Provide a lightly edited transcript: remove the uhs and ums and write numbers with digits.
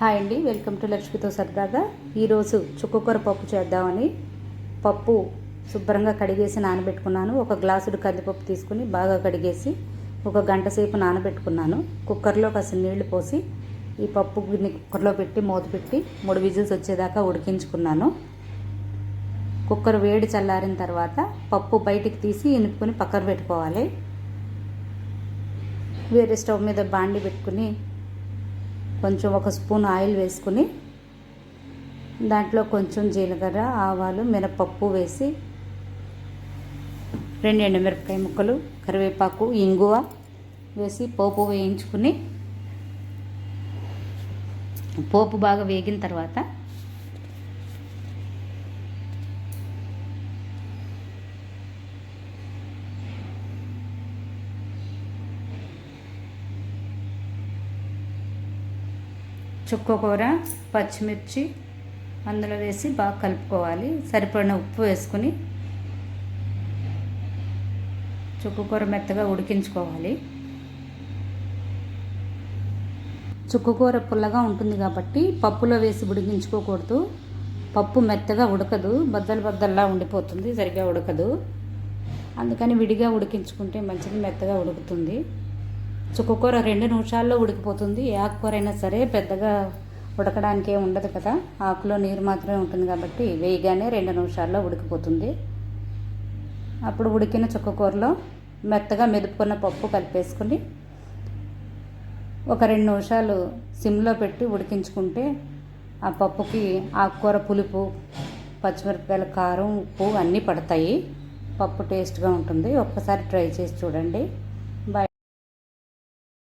Hi అండి, welcome to లక్ష్మితో సరదాగా. ఈరోజు చుక్కకూర పప్పు చేద్దామని పప్పు శుభ్రంగా కడిగేసి నానబెట్టుకున్నాను. ఒక గ్లాసుడు కందిపప్పు తీసుకుని బాగా కడిగేసి ఒక గంట సేపు నానబెట్టుకున్నాను. కుక్కర్లో కాస్త నీళ్లు పోసి ఈ పప్పు గిన్నె కుక్కర్లో పెట్టి మూత పెట్టి 3 విజిల్స్ వచ్చేదాకా ఉడికించుకున్నాను. కుక్కర్ వేడి చల్లారిన తర్వాత పప్పు బయటికి తీసి ఇనుపుకొని పక్కన పెట్టుకోవాలి. వేరే స్టవ్ మీద బాండి పెట్టుకుని కొంచెం 1 స్పూన్ ఆయిల్ వేసుకుని దాంట్లో కొంచెం జీలకర్ర, ఆవాలు, మినపప్పు వేసి 2 ఎండుమిరపకాయ ముక్కలు, కరివేపాకు, ఇంగువ వేసి పోపు వేయించుకుని పోపు బాగా వేగిన తర్వాత చుక్కకూర, పచ్చిమిర్చి అందులో వేసి బాగా కలుపుకోవాలి. సరిపడిన ఉప్పు వేసుకుని చుక్కకూర మెత్తగా ఉడికించుకోవాలి. చుక్కకూర పుల్లగా ఉంటుంది కాబట్టి పప్పులో వేసి ఉడికించుకోకూడదు. పప్పు మెత్తగా ఉడకదు, బద్దల్లా ఉండిపోతుంది, సరిగ్గా ఉడకదు. అందుకని విడిగా ఉడికించుకుంటే మంచిది, మెత్తగా ఉడుకుతుంది. చుక్కకూర 2 నిమిషాల్లో ఉడికిపోతుంది. ఏ ఆకుకూర అయినా సరే పెద్దగా ఉడకడానికి ఏమి ఉండదు కదా, ఆకులో నీరు మాత్రమే ఉంటుంది కాబట్టి వేయగానే 2 నిమిషాల్లో ఉడికిపోతుంది. అప్పుడు ఉడికిన చుక్కకూరలో మెత్తగా మెదుపుకున్న పప్పు కలిపేసుకుని ఒక 2 నిమిషాలు సిమ్లో పెట్టి ఉడికించుకుంటే ఆ పప్పుకి ఆకుకూర పులుపు, పచ్చిమిరపకాయల కారం, ఉప్పు అన్నీ పడతాయి. పప్పు టేస్ట్గా ఉంటుంది. ఒక్కసారి ట్రై చేసి చూడండి.